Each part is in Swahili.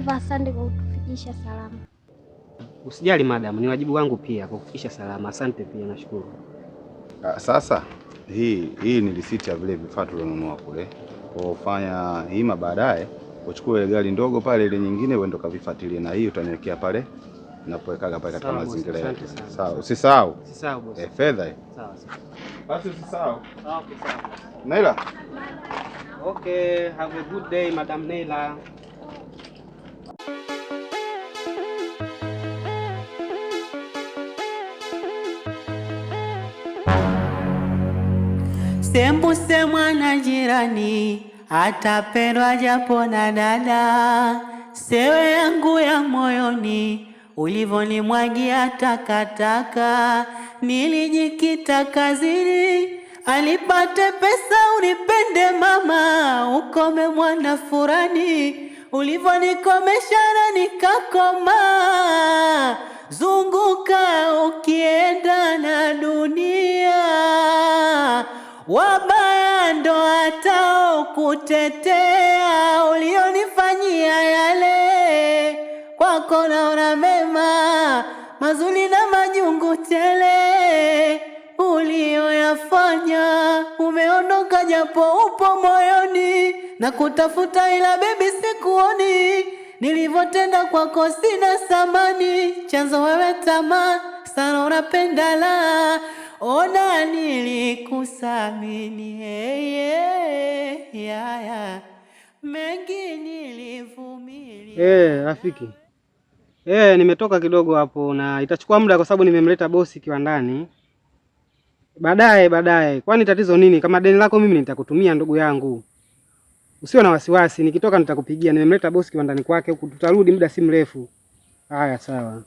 dereva, asante kwa kutufikisha salama. Usijali madam, ni wajibu wangu pia kukufikisha salama. Asante pia, nashukuru. Sasa hii ni risiti ya vile vifaa tulionunua kule. Kwa kufanya hima baadaye uchukue ile gari ndogo pale, ile nyingine uende kavifuatilie, na hii utaniwekea pale napowekaga pale katika mazingira yetu. Sawa, usisahau. Usisahau boss. Fedha. Sawa. Basi usisahau. Okay, sawa. Naila. Okay, have a good day Madam Naila. Sembuse mwana jirani, atapendwa japo na dada. Sewe yangu ya moyoni, ulivonimwagia takataka. Nilijikita kazini, alipate pesa unipende mama. Ukome mwana furani, ulivonikomesha na nikakoma. Zunguka ukienda na dunia, wabaya ndo atao kutetea. Ulionifanyia yale, kwako naona mema, mazuri na majungu tele. Ulioyafanya umeondoka japo upo moyoni, na kutafuta ila baby sikuoni. Nilivotenda kwako sina samani, chanzo wewe tamaa sana unapenda la. Ona nilikusamini, mengi nilivumilia. Rafiki. Nimetoka kidogo hapo na itachukua muda kwa sababu nimemleta bosi kiwandani. Baadaye. Kwani tatizo nini? Kama deni lako mimi nitakutumia ndugu yangu. Usiwe na wasiwasi, nikitoka nitakupigia. Nimemleta bosi kiwandani kwake huku, tutarudi muda si mrefu. Haya, sawa.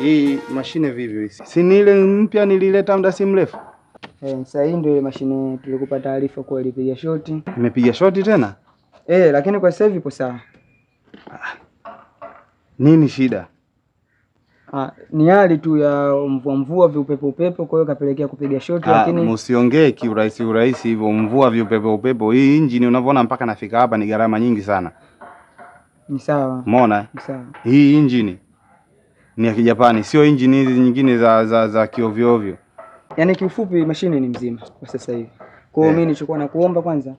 Hii mashine vipi? Si ni ile mpya nilileta muda si mrefu? Sasa hii ndio ile mashine tulikupa taarifa kwa ilipiga shoti. Nimepiga shoti tena? Lakini kwa sasa hivi ipo sawa. Nini shida? Ni hali tu ya mvua viupepo, kwa hiyo kapelekea kupiga shoti. Lakini msiongee kiurahisi hivyo, mvua viupepo. Hii engine unavyoona mpaka nafika hapa ni gharama nyingi sana. Ni sawa. Umeona? Ni sawa. Hii engine ni ya Kijapani, sio engine hizi nyingine za kiovyo ovyo. Yaani kiufupi mashine ni mzima kwa sasa hivi. Kwa hiyo mimi nilichokuwa nakuomba kwanza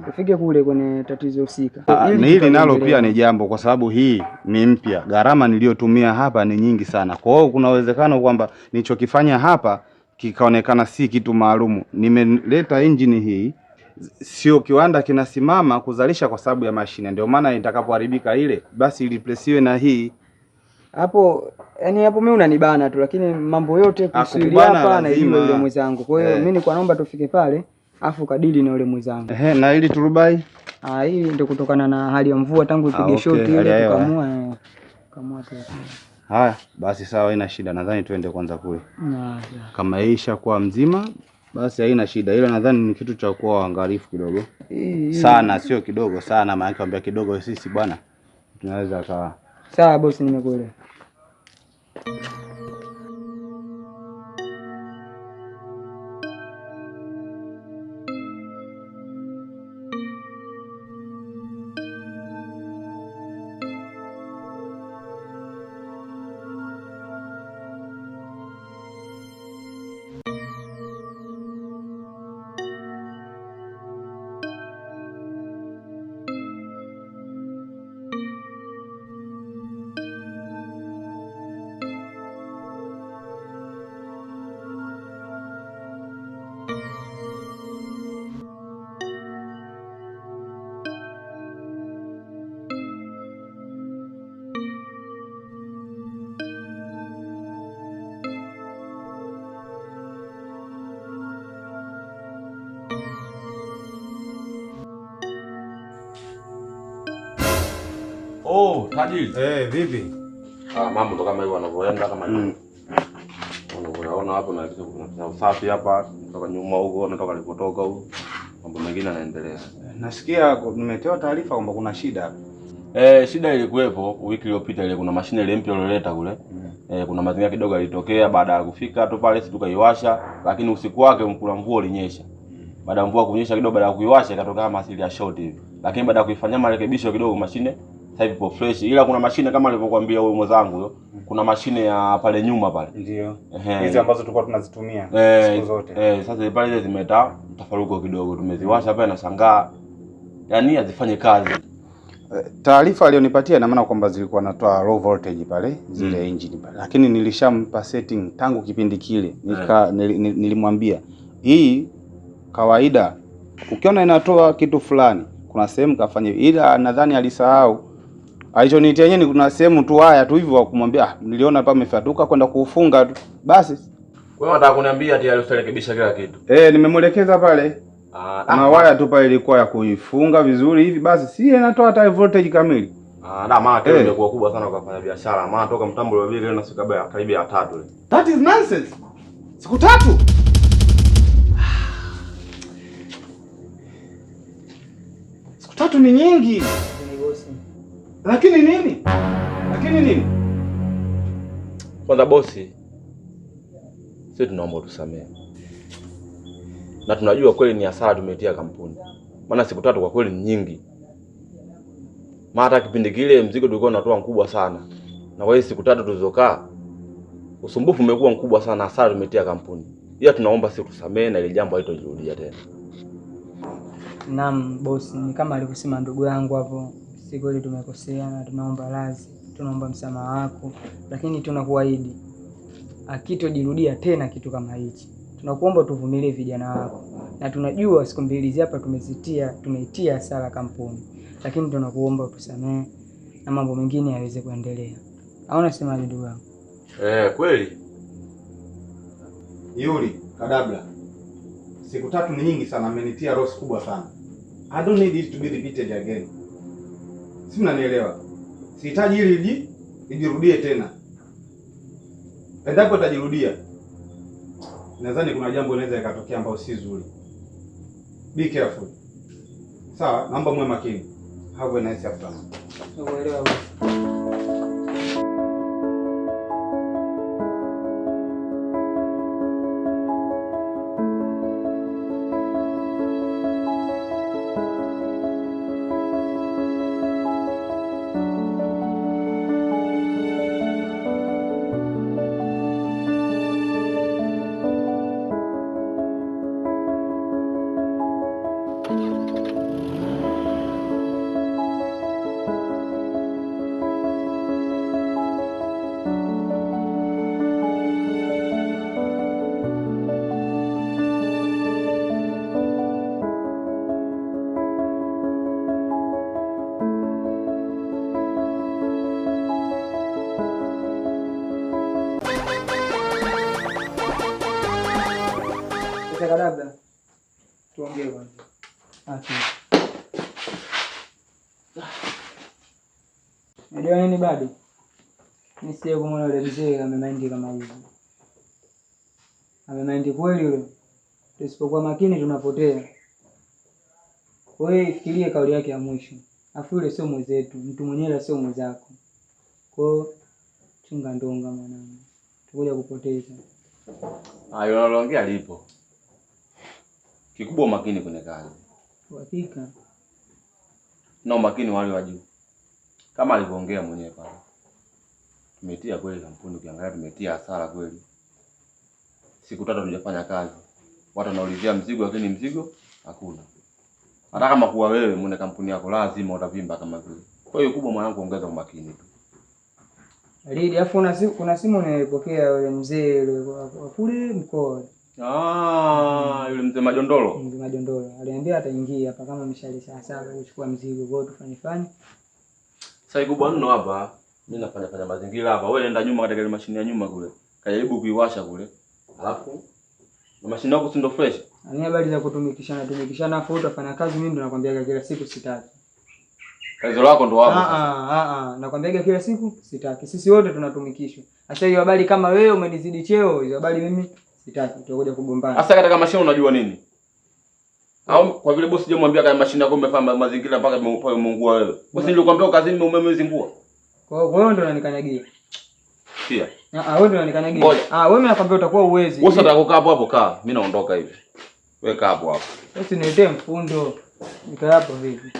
ufike kule kwenye tatizo husika. Hili nalo pia ni jambo, kwa sababu hii ni mpya. Gharama niliyotumia hapa ni nyingi sana. Kwa hiyo kuna uwezekano kwamba nilichokifanya hapa kikaonekana si kitu maalumu. Nimeleta engine hii, sio kiwanda kinasimama kuzalisha kwa sababu ya mashine. Ndio maana itakapoharibika ile basi replacewe na hii. Hapo mimi unanibana tu, lakini mambo yote kusulia hapa na yule mwenzangu. Kwa hiyo mimi nilikuwa naomba tufike pale afu kadili na yule mwenzangu. Na ili turubai? Hii ndio kutokana na hali ya mvua tangu ipige shoti ile tukamua tu. Haya, basi sawa, haina shida. Nadhani tuende kwanza kule. Kama hii ishakuwa mzima basi haina shida. Ile nadhani ni kitu cha kuwa waangalifu kidogo. Sana, sio kidogo sana, maana kwambia kidogo sisi bwana tunaweza kawa. Sawa bosi, nimekuelewa. Tajiri. Vipi? Mambo ndo kama hivyo wanavyoenda kama hivi. Unaona hapo na kitu kuna usafi hapa, kutoka nyuma huko, natoka nilipotoka huko. mambo mengine yanaendelea. Nasikia nimetoa taarifa kwamba kuna shida. Shida ilikuwepo wiki iliyopita ile, kuna mashine ile mpya iliyoleta kule. Kuna mazingira kidogo yalitokea baada ya kufika tu pale, sisi tukaiwasha, lakini usiku wake kuna mvua ilinyesha. Baada ya mvua kunyesha kidogo, baada ya kuiwasha ikatoka kama asili ya short hivi. Lakini baada ya kuifanyia marekebisho kidogo, mashine sasa hivi ipo fresh. Ila kuna mashine kama alivyokuambia wewe mwenzangu huyo, kuna mashine ya pale nyuma pale. Ndio. Hizi ambazo tulikuwa tunazitumia siku zote. Sasa pale ile zimeta mtafaruko kidogo, tumeziwasha pale na shangaa. Yaani hazifanye kazi. Taarifa alionipatia ina maana kwamba zilikuwa natoa low voltage pale zile engine pale. Lakini nilishampa setting tangu kipindi kile. Nilimwambia hii kawaida ukiona inatoa kitu fulani kuna sehemu kafanya, ila nadhani alisahau. Alichonitia yenyewe ni kuna sehemu tu haya tu hivyo kumwambia niliona hapa umefatuka kwenda kuufunga tu. Basi. Wewe unataka kuniambia ati alirekebisha kila kitu? Nimemwelekeza pale. Na waya tu pale ilikuwa ya kuifunga vizuri hivi, basi si inatoa hata voltage kamili. Maana kile imekuwa kubwa sana kwa kufanya biashara. Maana toka mtambo wa vile na siku karibu ya 3 ile. That is nonsense. Siku 3. Siku 3 ni nyingi. Lakini nini? Kwanza bosi, sisi tunaomba tusamehe. Na tunajua kweli ni hasara tumetia kampuni. Maana siku 3 kwa kweli ni nyingi. Maana hata kipindi kile mzigo tulikuwa tunatoa mkubwa sana. Na kwa hiyo siku 3 tulizokaa, usumbufu umekuwa mkubwa sana, hasara tumetia kampuni. Ila tunaomba sisi tusamehe na ile jambo halitojirudia tena. Naam bosi, ni kama alivyosema ndugu yangu hapo. Si kweli tumekosea na tunaomba radhi. Tunaomba msamaha wako, lakini tunakuahidi akitojirudia tena kitu kama hichi. Tunakuomba tuvumilie vijana wako. Na tunajua siku mbili hapa tumeitia hasara kampuni. Lakini tunakuomba utusamehe na mambo mengine yaweze kuendelea. Au unasemaje ndugu yangu? Kweli. Yuri, Kadabla. Siku 3 ni nyingi sana, amenitia loss kubwa sana. I don't need it to be repeated again. Si mnanielewa? Sihitaji hili lijirudie tena. Endapo itajirudia, nadhani kuna jambo linaweza ikatokea ambalo si zuri. Be careful. Sawa, naomba muwe makini. Have a nice afternoon. Unaelewa? Kadabla. Tuongee kwanza. Ndio nini bado? Nisije kumwona yule mzee amemaindi kama hivi. Amemaindi kweli yule. Tusipokuwa makini tunapotea. Wewe fikirie kauli yake ya mwisho. Afu yule sio mwenzetu, mtu mwenyewe sio mwenzako. Kwa hiyo chunga ndonga mwanangu. Tukuja kupoteza. Hayo unaloongea lipo. Kikubwa umakini kwenye kazi. Hakika. Na umakini wale wa juu. Kama alivyoongea mwenyewe pale. Tumetia kweli kampuni, ukiangalia tumetia hasara kweli. Siku 3 tujafanya kazi. Watu wanaulizia mzigo lakini mzigo hakuna. Hata kama kuwa wewe mwenye kampuni yako lazima utavimba kama vile. Kwa hiyo kubwa mwanangu, ongeza umakini tu. Alidi, afu kuna simu nimepokea yule mzee yule kule mkoa. Yule mzee Majondolo. Mzee Majondolo. Aliambia ataingia hapa kama mshalisha hasara kuchukua mzigo. Kwa hiyo tufanye. Sasa kubwa neno hapa, mimi nafanya mazingira hapa. Wewe nenda nyuma katika ile mashine ya nyuma kule. Kajaribu kuiwasha kule. Alafu na mashine yako si ndo fresh? Ani habari za kutumikishana afu utafanya kazi, mimi ndo nakwambiaga kila siku sitaki. Kazi lako ndo hapo. Nakwambiaga kila siku sitaki. Sisi wote tunatumikishwa. Sasa hiyo habari kama wewe umenizidi cheo, hiyo habari mimi sitaki. Tutakuja kugombana. Sasa katika mashine unajua nini? Au kwa vile bosi hajamwambia kama mashine yako umefanya mazingira mpaka umeungua wewe. Bosi nilikwambia kazini umeme umezingua. Kwa hiyo ndio unanikanyagia. Pia. Wewe ndio unanikanyagia. Wewe nakwambia utakuwa uwezi. Bosi atakukaa hapo hapo kaa. Mimi naondoka hivi. Weka hapo hapo. Bosi niletee mfundo. Nika hapo vipi?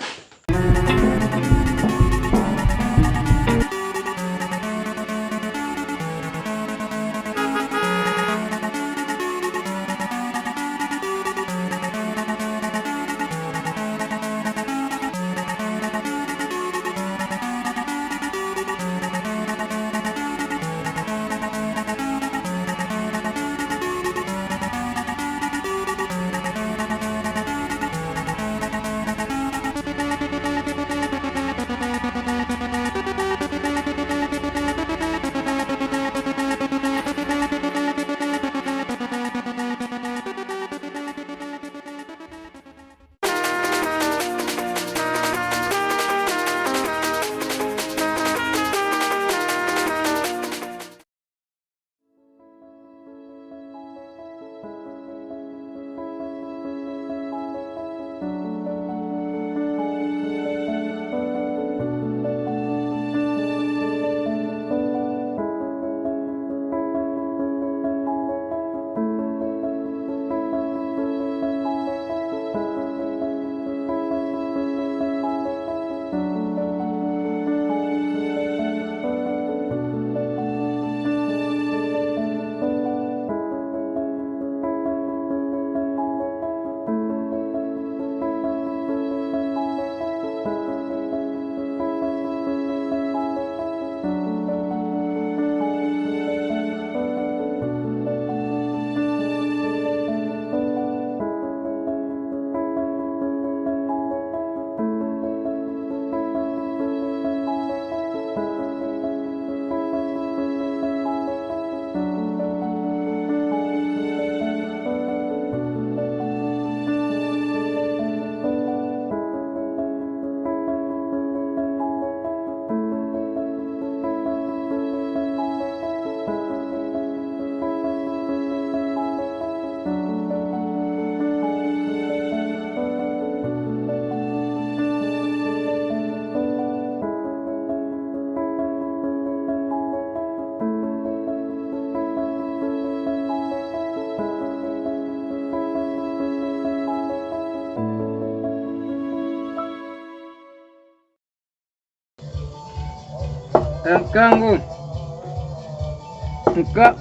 Mke wangu,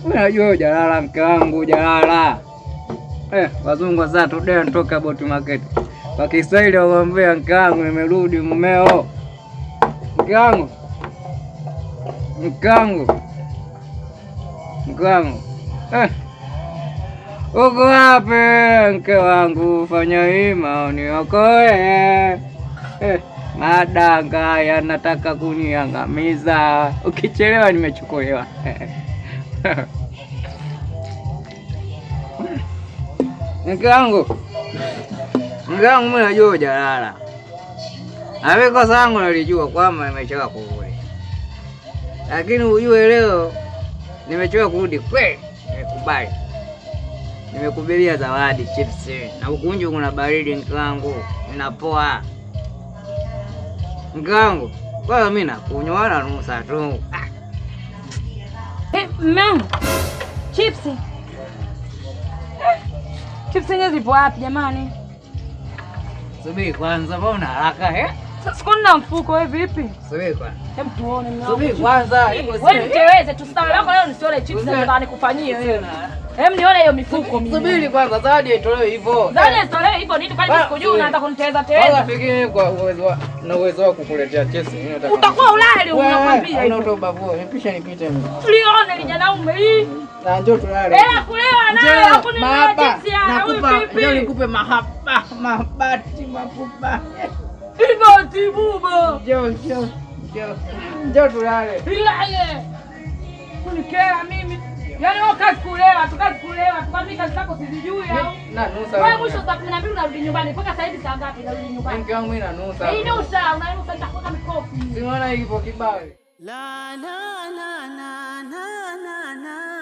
unajua hujalala mke wangu, hujalala. Wazungu sasa today nitoka boti market. Kwa Kiswahili waambia mke wangu nimerudi mumeo. Mke wangu. Mke wangu. Mke wangu. Uko wapi mke wangu, fanya hima uniokoe. Madanga yanataka kuniangamiza. Ukichelewa nimechukuliwa. Mke wangu. Mke wangu mimi najua hujalala. Na kosa langu nalijua kwamba nimechoka kurudi. Lakini ujue leo nimechoka kurudi kweli. Nimekubali. Nimekubilia zawadi chips. Na huku nje kuna baridi mke wangu. Ninapoa. Mke wangu, kwa mimi nakunywa na nusa tu. Mama. Chips. Chips hizi zipo wapi jamani? Subiri kwanza, mbona haraka Sasa kuna mfuko wewe vipi? Subiri kwanza. Hebu tuone mimi. Subiri kwanza. Wewe mteweze tusitawe lako leo nisiole chips nataka nikufanyie wewe. Hebu nione hiyo mifuko mimi. Subiri kwanza, zawadi itolewe hivyo. Zawadi itolewe hivyo nini kwani sikujua unataka kuniteza teza? Wala fikiri kwa uwezo wako kukuletea chesi mimi nataka. Utakuwa ulali unakwambia hivyo. Unaona babu, nipisha nipite mimi. Tulione lijanaume hii. Na njoo tulale. Hela kulewa nayo hakuna chips ya. Nakupa, njoo nikupe mahaba, mabati mapupa. Hivyo tibuba. Njoo tulale. Ilaye. Kunikera mimi. Yaani wewe kazi kulewa, tukazi kulewa, tukamika kazi zako sijui au. Na nusa. Wewe mwisho saa 12 unarudi nyumbani. Mpaka sasa hivi saa ngapi unarudi nyumbani? Mke wangu mimi na nusa. Hii nusa, unanusa nitakuweka mikofi. Siona hivyo kibao. La la la la la la.